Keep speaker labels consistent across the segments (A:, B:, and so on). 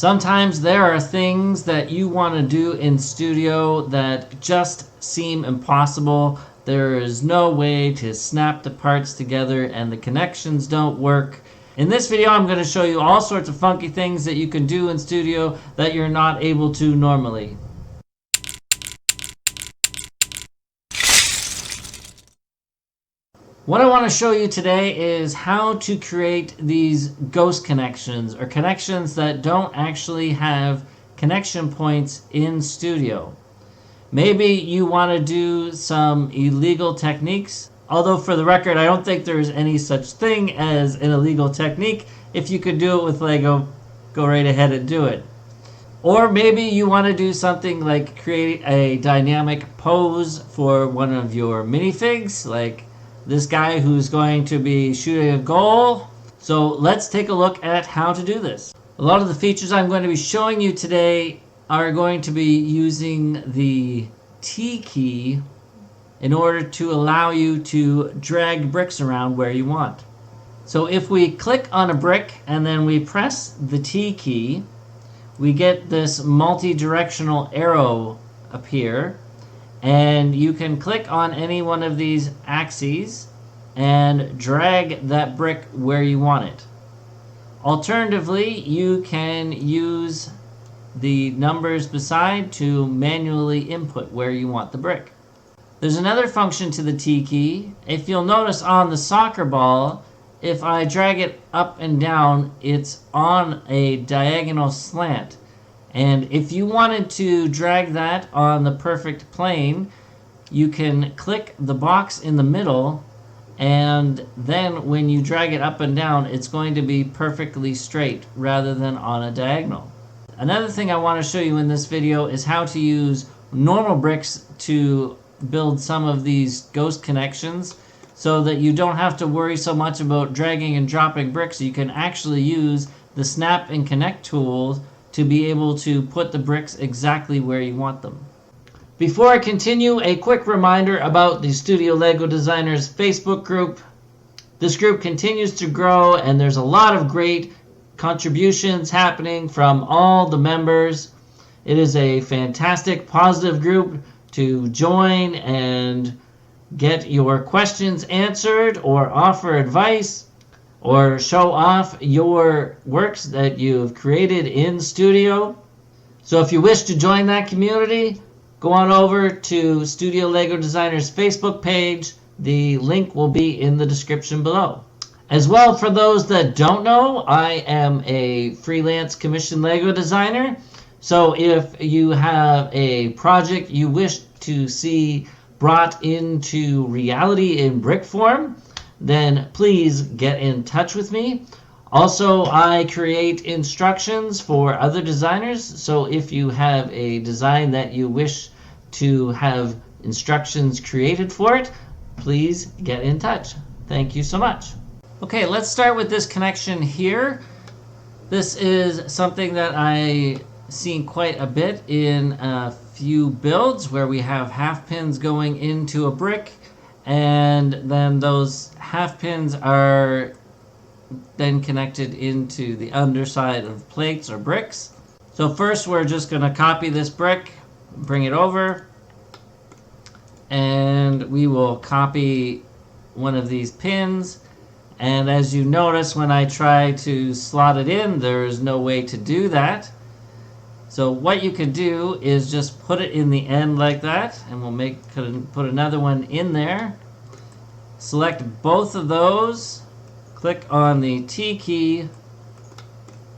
A: Sometimes there are things that you want to do in studio that just seem impossible. There is no way to snap the parts together and the connections don't work. In this video, I'm going to show you all sorts of funky things that you can do in studio that you're not able to normally. What I want to show you today is how to create these ghost connections, or connections that don't actually have connection points in studio. Maybe you want to do some illegal techniques, although for the record I don't think there's any such thing as an illegal technique. If you could do it with Lego, go right ahead and do it. Or maybe you want to do something like create a dynamic pose for one of your minifigs, like this guy who's going to be shooting a goal. So let's take a look at how to do this. A lot of the features I'm going to be showing you today are going to be using the T key in order to allow you to drag bricks around where you want. So if we click on a brick and then we press the T key, we get this multi-directional arrow appear. And you can click on any one of these axes and drag that brick where you want it. Alternatively, you can use the numbers beside to manually input where you want the brick. There's another function to the T key. If you'll notice on the soccer ball, if I drag it up and down, it's on a diagonal slant. And if you wanted to drag that on the perfect plane, you can click the box in the middle, and then when you drag it up and down, it's going to be perfectly straight rather than on a diagonal. Another thing I want to show you in this video is how to use normal bricks to build some of these ghost connections so that you don't have to worry so much about dragging and dropping bricks. You can actually use the snap and connect tools to be able to put the bricks exactly where you want them. Before I continue, a quick reminder about the Studio Lego Designers Facebook group. This group continues to grow, and there's a lot of great contributions happening from all the members. It is a fantastic, positive group to join and get your questions answered or offer advice, or show off your works that you've created in studio. So if you wish to join that community, go on over to Studio Lego Designers Facebook page. The link will be in the description below. As well, for those that don't know, I am a freelance commissioned Lego designer. So if you have a project you wish to see brought into reality in brick form, then please get in touch with me. Also, I create instructions for other designers, so if you have a design that you wish to have instructions created for it, please get in touch. Thank you so much. Okay, let's start with this connection here. This is something that I've seen quite a bit in a few builds where we have half pins going into a brick, and then those half pins are then connected into the underside of plates or bricks. So first we're just going to copy this brick, bring it over, and we will copy one of these pins. And as you notice, when I try to slot it in, there's no way to do that. So what you can do is just put it in the end like that, and we'll put another one in there. Select both of those, click on the T key,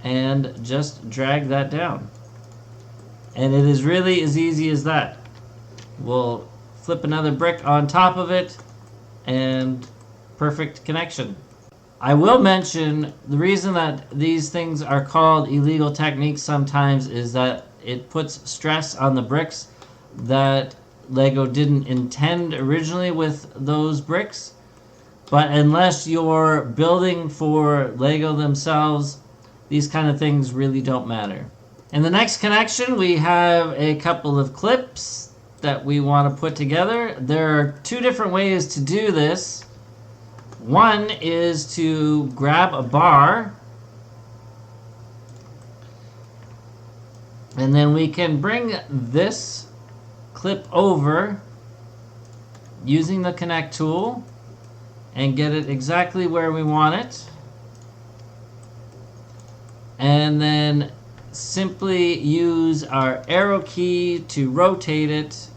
A: and just drag that down. And it is really as easy as that. We'll flip another brick on top of it, and perfect connection. I will mention the reason that these things are called illegal techniques sometimes is that it puts stress on the bricks that Lego didn't intend originally with those bricks. But unless you're building for Lego themselves, these kind of things really don't matter. In the next connection, we have a couple of clips that we want to put together. There are two different ways to do this. One is to grab a bar And then we can bring this clip over using the connect tool and get it exactly where we want it. And then simply use our arrow key to rotate it,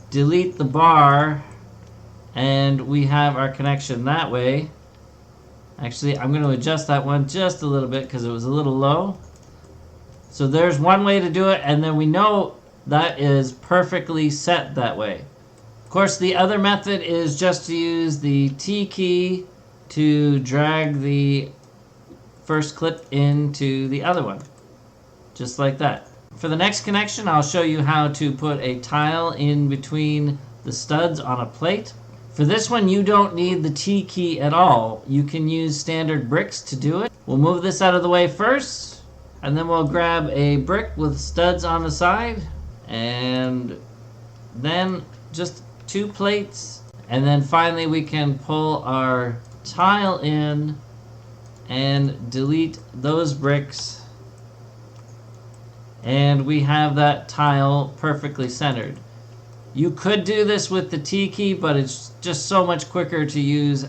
A: delete the bar, and we have our connection that way. Actually, I'm going to adjust that one just a little bit because it was a little low. So there's one way to do it, and then we know that is perfectly set that way. Of course, the other method is just to use the T key to drag the first clip into the other one, just like that. For the next connection, I'll show you how to put a tile in between the studs on a plate. For this one, you don't need the T key at all. You can use standard bricks to do it. We'll move this out of the way first, and then we'll grab a brick with studs on the side, and then just 2 plates, and then finally we can pull our tile in and delete those bricks, and we have that tile perfectly centered. You could do this with the T key, but it's just so much quicker to use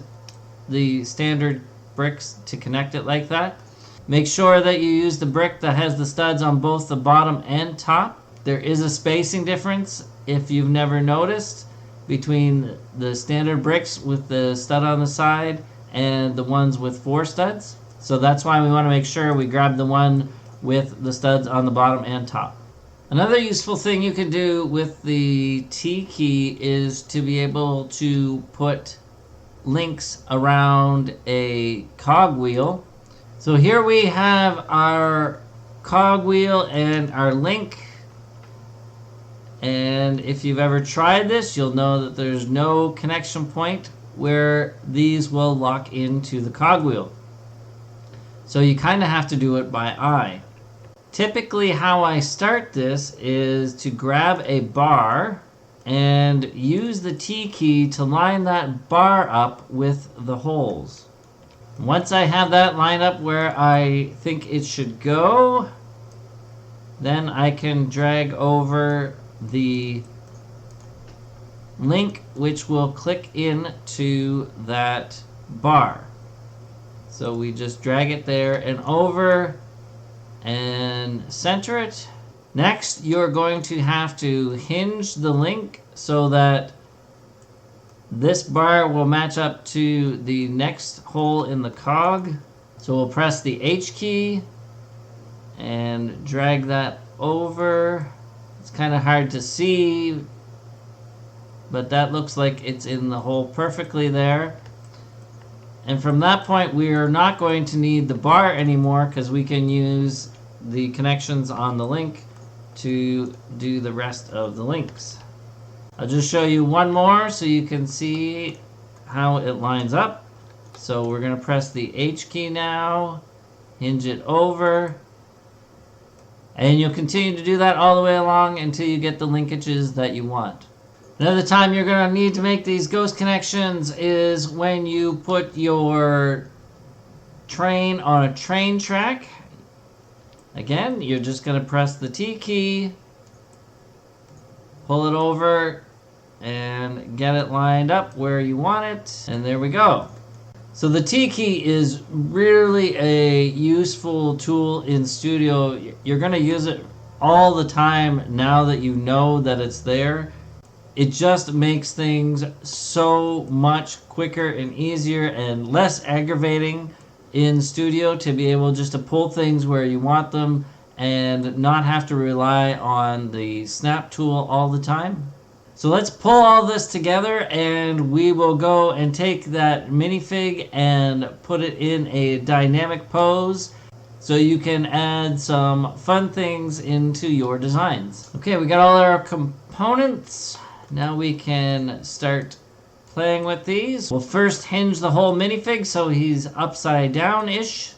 A: the standard bricks to connect it like that. Make sure that you use the brick that has the studs on both the bottom and top. There is a spacing difference, if you've never noticed, between the standard bricks with the stud on the side and the ones with 4 studs. So that's why we want to make sure we grab the one with the studs on the bottom and top. Another useful thing you can do with the T key is to be able to put links around a cogwheel. So here we have our cogwheel and our link. And if you've ever tried this, you'll know that there's no connection point where these will lock into the cogwheel. So you kind of have to do it by eye. Typically how I start this is to grab a bar and use the T key to line that bar up with the holes. Once I have that lined up where I think it should go, then I can drag over the link, which will click into that bar. So we just drag it there and over and center it. Next, you're going to have to hinge the link so that this bar will match up to the next hole in the cog. So we'll press the H key and drag that over. It's kind of hard to see, but that looks like it's in the hole perfectly there. And from that point, we are not going to need the bar anymore because we can use the connections on the link to do the rest of the links. I'll just show you one more so you can see how it lines up. So we're going to press the H key now, hinge it over, and you'll continue to do that all the way along until you get the linkages that you want. Another time you're going to need to make these ghost connections is when you put your train on a train track. Again, you're just going to press the T key, pull it over, and get it lined up where you want it, and there we go. So the T key is really a useful tool in studio. You're going to use it all the time now that you know that it's there. It just makes things so much quicker and easier and less aggravating in studio to be able just to pull things where you want them and not have to rely on the snap tool all the time. So let's pull all this together and we will go and take that minifig and put it in a dynamic pose so you can add some fun things into your designs. Okay, we got all our components. Now we can start playing with these. We'll first hinge the whole minifig so he's upside down-ish.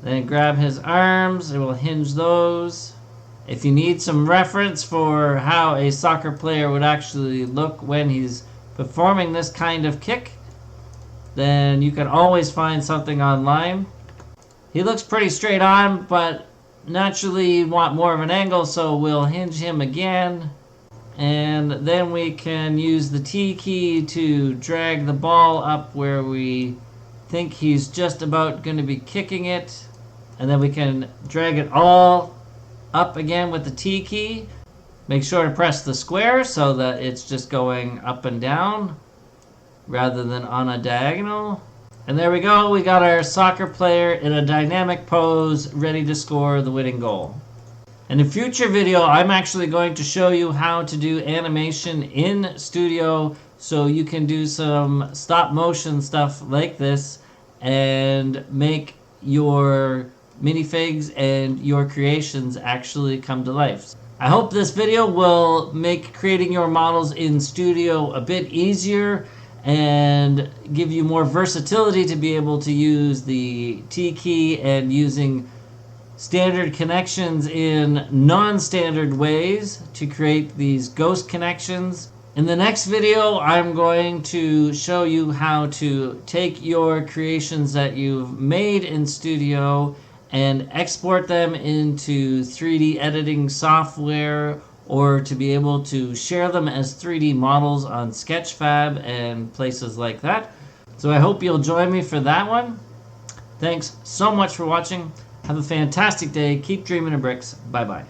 A: Then grab his arms and we'll hinge those. If you need some reference for how a soccer player would actually look when he's performing this kind of kick, then you can always find something online. He looks pretty straight on, but naturally want more of an angle, so we'll hinge him again. And then we can use the T key to drag the ball up where we think he's just about going to be kicking it. And then we can drag it all up again with the T key. Make sure to press the square so that it's just going up and down rather than on a diagonal. And there we go, we got our soccer player in a dynamic pose ready to score the winning goal. In a future video, I'm actually going to show you how to do animation in Studio so you can do some stop motion stuff like this and make your minifigs and your creations actually come to life. I hope this video will make creating your models in Studio a bit easier and give you more versatility to be able to use the T key and using standard connections in non-standard ways to create these ghost connections. In the next video, I'm going to show you how to take your creations that you've made in Studio and export them into 3D editing software, or to be able to share them as 3D models on Sketchfab and places like that. So I hope you'll join me for that one. Thanks so much for watching. Have a fantastic day. Keep dreaming of bricks. Bye-bye.